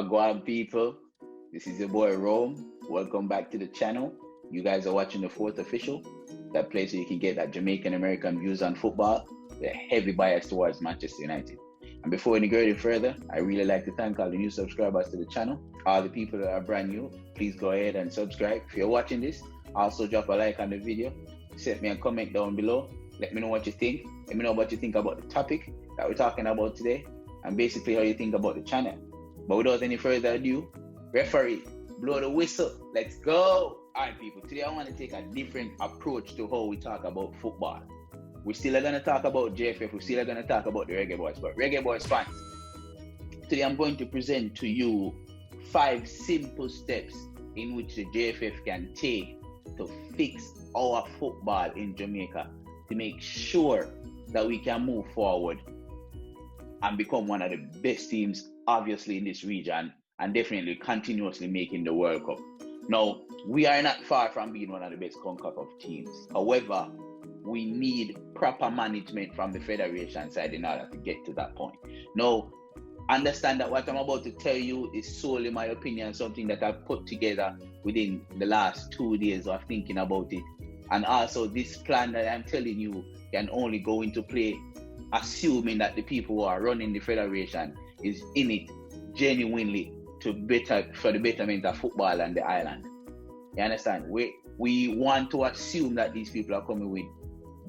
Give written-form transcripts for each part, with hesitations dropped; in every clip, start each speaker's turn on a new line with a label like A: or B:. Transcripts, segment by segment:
A: Wagwan people, this is your boy Rome. Welcome back to the channel. You guys are watching the fourth official, that place where you can get that Jamaican American views on football, the heavy bias towards Manchester United. And before we go any further, I really like to thank all the new subscribers to the channel. All the people that are brand new, please go ahead and subscribe. If you're watching this, also drop a like on the video. Send me a comment down below. Let me know what you think. Let me know what you think about the topic that we're talking about today, and basically how you think about the channel. But without any further ado, referee, blow the whistle. Let's go. All right, people. Today I want to take a different approach to how we talk about football. We still are going to talk about JFF. We still are going to talk about the Reggae Boys. But Reggae Boys fans, today I'm going to present to you 5 simple steps in which the JFF can take to fix our football in Jamaica, to make sure that we can move forward and become one of the best teams, obviously, in this region, and definitely continuously making the World Cup. Now, we are not far from being one of the best CONCACAF teams. However, we need proper management from the federation side in order to get to that point. Now, understand that what I'm about to tell you is solely my opinion, something that I've put together within the last 2 days of thinking about it. And also, this plan that I'm telling you can only go into play assuming that the people who are running the federation is in it genuinely for the betterment of football and the island. You understand? We want to assume that these people are coming with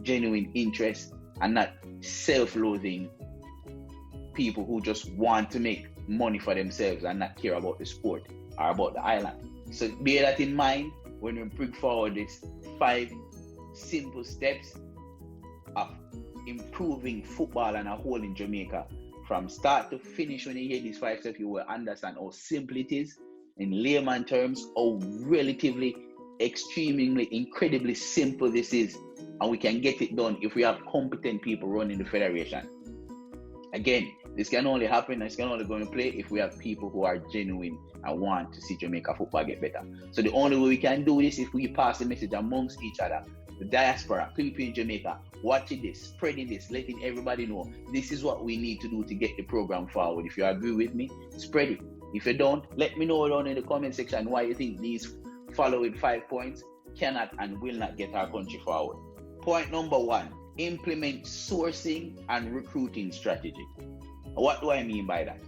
A: genuine interest and not self-loathing people who just want to make money for themselves and not care about the sport or about the island. So bear that in mind when we bring forward these 5 simple steps of improving football and a whole in Jamaica. From start to finish, when you hear these 5 steps, you will understand how simple it is in layman terms, how relatively, extremely, incredibly simple this is, and we can get it done if we have competent people running the federation. Again, this can only happen, this can only go in play if we have people who are genuine and want to see Jamaica football get better. So the only way we can do this is if we pass the message amongst each other. The diaspora, people in Jamaica, watching this, spreading this, letting everybody know this is what we need to do to get the program forward. If you agree with me, spread it. If you don't, let me know down in the comment section why you think these following 5 points cannot and will not get our country forward. Point number 1, implement sourcing and recruiting strategy. What do I mean by that?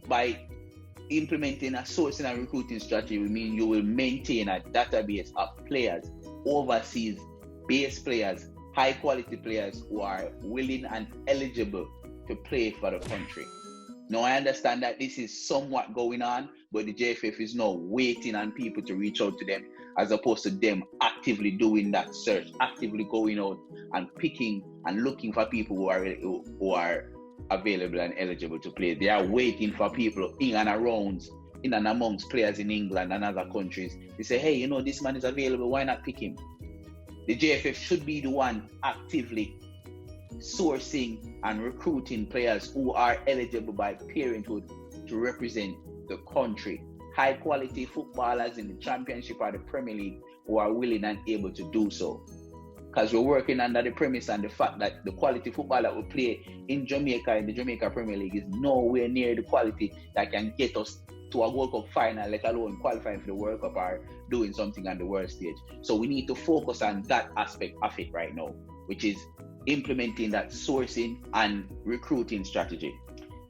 A: By implementing a sourcing and recruiting strategy, we mean you will maintain a database of players, overseas based players, high quality players who are willing and eligible to play for the country. Now, I understand that this is somewhat going on, but the JFF is now waiting on people to reach out to them, as opposed to them actively doing that search, actively going out and picking and looking for people who are available and eligible to play. They are waiting for people in and amongst players in England and other countries. They say, hey, this man is available, why not pick him? The JFF should be the one actively sourcing and recruiting players who are eligible by parenthood to represent the country. High quality footballers in the Championship or the Premier League who are willing and able to do so. Because we're working under the premise and the fact that the quality football that we play in Jamaica, in the Jamaica Premier League, is nowhere near the quality that can get us to a World Cup final, let alone qualifying for the World Cup or doing something on the world stage. So we need to focus on that aspect of it right now, which is implementing that sourcing and recruiting strategy.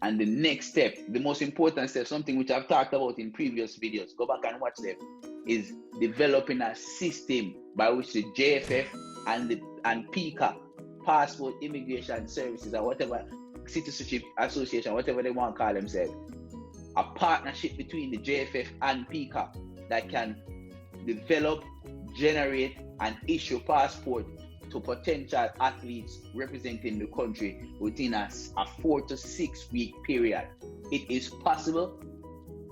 A: And the next step, the most important step, something which I've talked about in previous videos, go back and watch them, is developing a system by which the JFF and PICA, Passport Immigration Services, or whatever, Citizenship Association, whatever they want to call themselves, a partnership between the JFF and PICA that can develop, generate, and issue passport to potential athletes representing the country within a 4 to 6 week period. It is possible.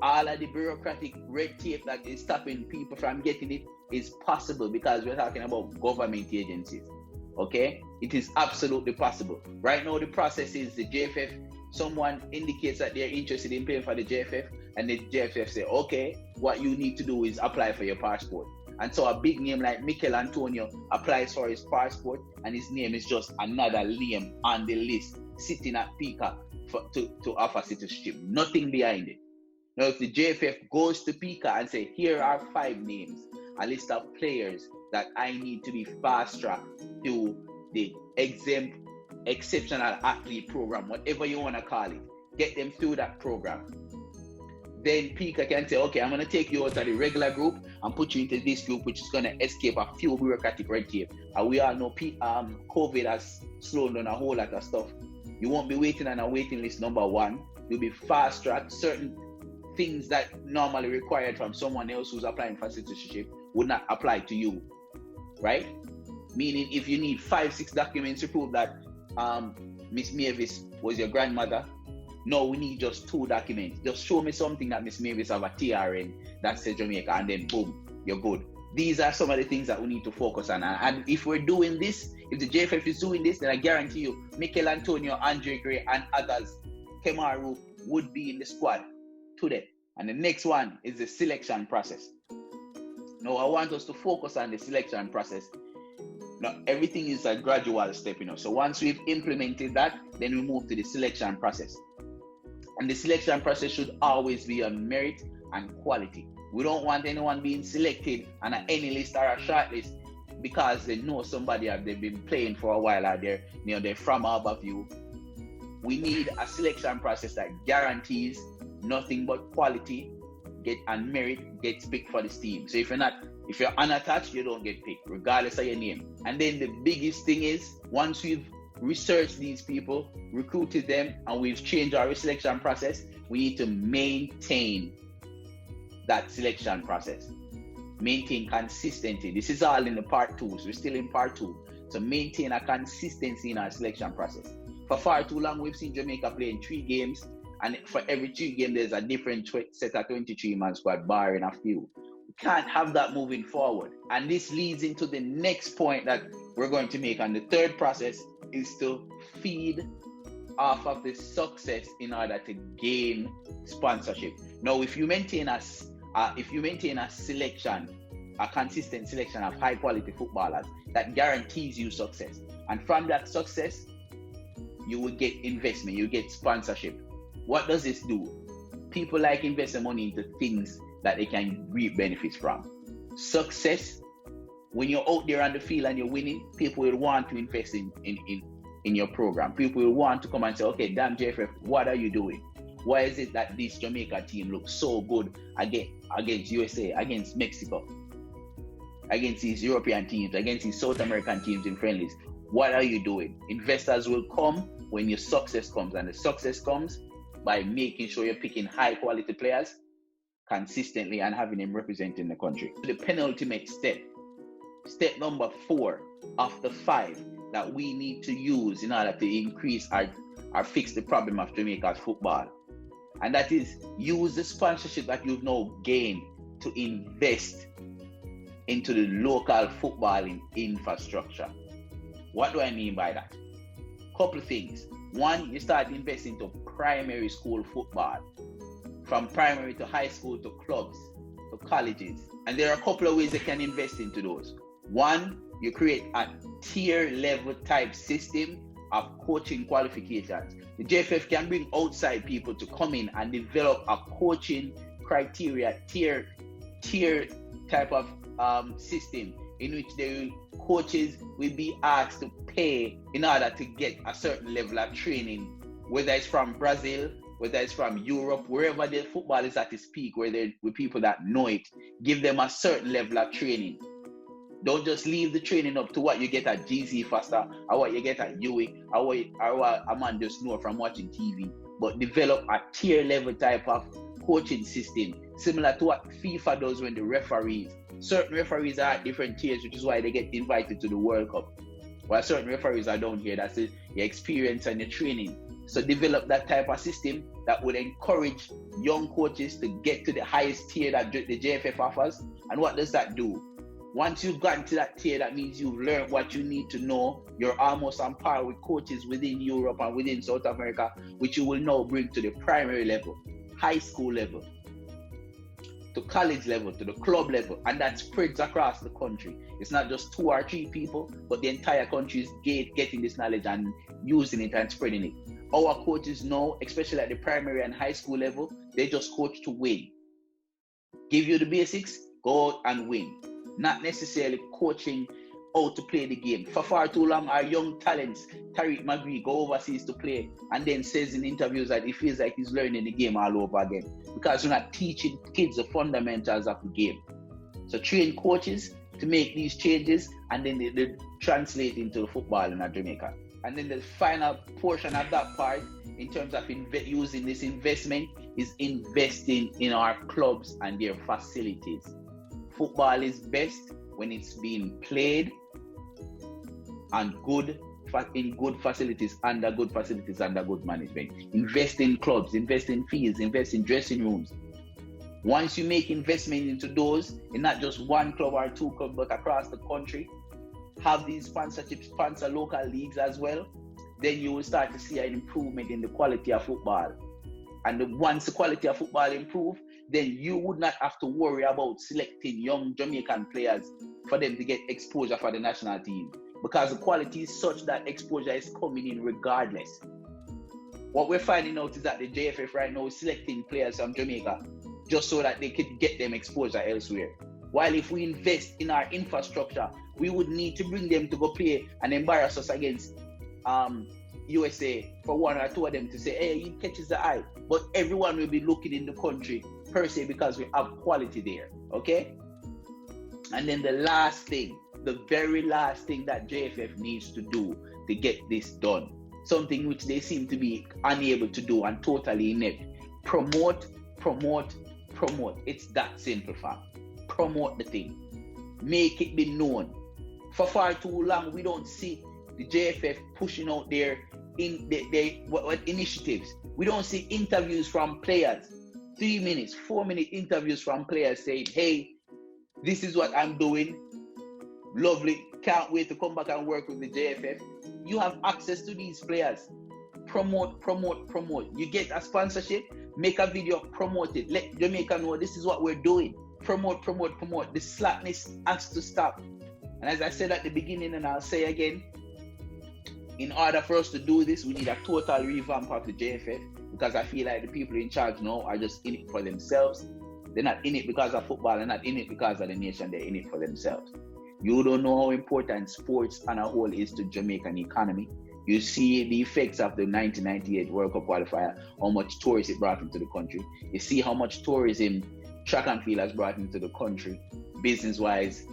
A: All of the bureaucratic red tape that is stopping people from getting it is possible, because we're talking about government agencies. Okay? It is absolutely possible. Right now, the process is the JFF, someone indicates that they're interested in paying for the JFF, and the JFF say, okay, what you need to do is apply for your passport. And so a big name like Mikel Antonio applies for his passport, and his name is just another name on the list sitting at PICA to offer citizenship. Nothing behind it. Now, if the JFF goes to PICA and say, here are 5 names, a list of players that I need to be fast-tracked to the exceptional athlete program, whatever you want to call it, get them through that program. Then PICA can say, okay, I'm going to take you out of the regular group and put you into this group, which is going to escape a few bureaucratic red tape. And we all know COVID has slowed down a whole lot of stuff. You won't be waiting on a waiting list, number one. You'll be fast-tracked. Certain things that normally required from someone else who's applying for citizenship would not apply to you, right? Meaning if you need 5-6 documents to prove that Miss Mavis was your grandmother, no, we need just 2 documents. Just show me something that Miss Mavis have a TRN that says Jamaica, and then boom, you're good. These are some of the things that we need to focus on. And if we're doing this, if the JFF is doing this, then I guarantee you, Mikel Antonio, Andre Gray, and others, Kemaru, would be in the squad today. And the next one is the selection process. Now, I want us to focus on the selection process. Now, everything is a gradual step, So once we've implemented that, then we move to the selection process. And the selection process should always be on merit and quality. We don't want anyone being selected on any list or a short list because they know somebody or they've been playing for a while or they're from above you. We need a selection process that guarantees nothing but quality and merit gets picked for this team. So if you're unattached, you don't get picked, regardless of your name. And then the biggest thing is, once we've researched these people, recruited them, and we've changed our selection process, we need to maintain that selection process. Maintain consistency. This is all in the part 2, so we're still in part 2. So maintain a consistency in our selection process. For far too long, we've seen Jamaica playing 3 games, and for every 3 games, there's a different set of 23-man squad, barring a few. We can't have that moving forward. And this leads into the next point that we're going to make. And the third process is to feed off of the success in order to gain sponsorship. Now, if you maintain a selection, a consistent selection of high quality footballers, that guarantees you success. And from that success, you will get investment, you get sponsorship. What does this do? People like investing money into things that they can reap benefits from. Success, when you're out there on the field and you're winning, people will want to invest in your program. People will want to come and say, okay, damn JFF, what are you doing? Why is it that this Jamaica team looks so good against USA, against Mexico, against these European teams, against these South American teams in friendlies? What are you doing? Investors will come when your success comes, and the success comes by making sure you're picking high quality players consistently and having them representing the country. The penultimate step number 4 of the 5 that we need to use in order to increase or fix the problem of Jamaica's football. And that is, use the sponsorship that you've now gained to invest into the local footballing infrastructure. What do I mean by that? Couple of things. One, you start investing into primary school football, from primary to high school to clubs to colleges. And there are a couple of ways you can invest into those. One, you create a tier level type system of coaching qualifications. The JFF can bring outside people to come in and develop a coaching criteria tier type of system in which coaches will be asked to pay in order to get a certain level of training, whether it's from Brazil, whether it's from Europe, wherever the football is at its peak, where they're with people that know it, give them a certain level of training. Don't just leave the training up to what you get at GC Foster or what you get at UWI or what a man just know from watching TV, but develop a tier level type of coaching system, similar to what FIFA does when the referees. Certain referees are at different tiers, which is why they get invited to the World Cup. While certain referees are down here, that's your experience and your training. So develop that type of system that would encourage young coaches to get to the highest tier that the JFF offers. And what does that do? Once you've gotten to that tier, that means you've learned what you need to know. You're almost on par with coaches within Europe and within South America, which you will now bring to the primary level, high school level, to college level, to the club level, and that spreads across the country. It's not just 2 or 3 people, but the entire country is getting this knowledge and using it and spreading it. Our coaches now, especially at the primary and high school level, they just coach to win. Give you the basics, go out and win. Not necessarily coaching how to play the game. For far too long, our young talents, Tariq Magui, go overseas to play and then says in interviews that he feels like he's learning the game all over again because we're not teaching kids the fundamentals of the game. So train coaches to make these changes and then they translate into the football in Jamaica. And then the final portion of that part in terms of using this investment is investing in our clubs and their facilities. Football is best when it's being played and in good facilities, under good management. Invest in clubs, invest in fields, invest in dressing rooms. Once you make investment into those, in not just one club or two clubs, but across the country, have these sponsorships, sponsor local leagues as well, then you will start to see an improvement in the quality of football. And once the quality of football improves, then you would not have to worry about selecting young Jamaican players for them to get exposure for the national team, because the quality is such that exposure is coming in regardless. What we're finding out is that the JFF right now is selecting players from Jamaica just so that they could get them exposure elsewhere. While if we invest in our infrastructure, we would need to bring them to go play and embarrass us against USA for one or two of them to say, hey, he catches the eye. But everyone will be looking in the country per se because we have quality there, okay? And then the last thing, the very last thing that JFF needs to do to get this done, something which they seem to be unable to do and totally inept, promote. It's that simple, fam. Promote the thing. Make it be known. For far too long, we don't see the JFF pushing out their initiatives. We don't see interviews from players. 3 minutes, 4 minute interviews from players saying, hey, this is what I'm doing. Lovely. Can't wait to come back and work with the JFF. You have access to these players. Promote. You get a sponsorship, make a video, promote it. Let Jamaica know this is what we're doing. Promote. The slackness has to stop. And as I said at the beginning, and I'll say again, in order for us to do this, we need a total revamp of the JFF, because I feel like the people in charge now are just in it for themselves. They're not in it because of football, they're not in it because of the nation, they're in it for themselves. You don't know how important sports on a whole is to Jamaican economy. You see the effects of the 1998 World Cup qualifier, how much tourists it brought into the country. You see how much tourism track and field has brought into the country, business-wise,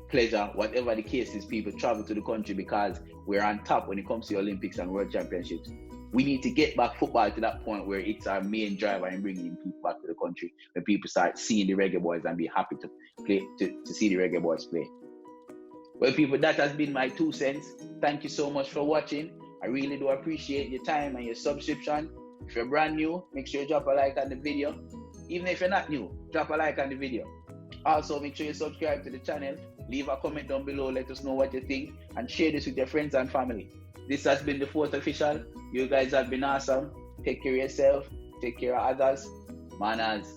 A: pleasure, whatever the case is, people travel to the country because we're on top when it comes to Olympics and World Championships. We need to get back football to that point where it's our main driver in bringing people back to the country, when people start seeing the Reggae Boys and be happy to play, to see the Reggae Boys play. Well, people, that has been my 2 cents. Thank you so much for watching. I really do appreciate your time and your subscription. If you're brand new, make sure you drop a like on the video. Even if you're not new, drop a like on the video. Also, make sure you subscribe to the channel. Leave a comment down below. Let us know what you think. And share this with your friends and family. This has been the 4th Official. You guys have been awesome. Take care of yourself. Take care of others. Manaz.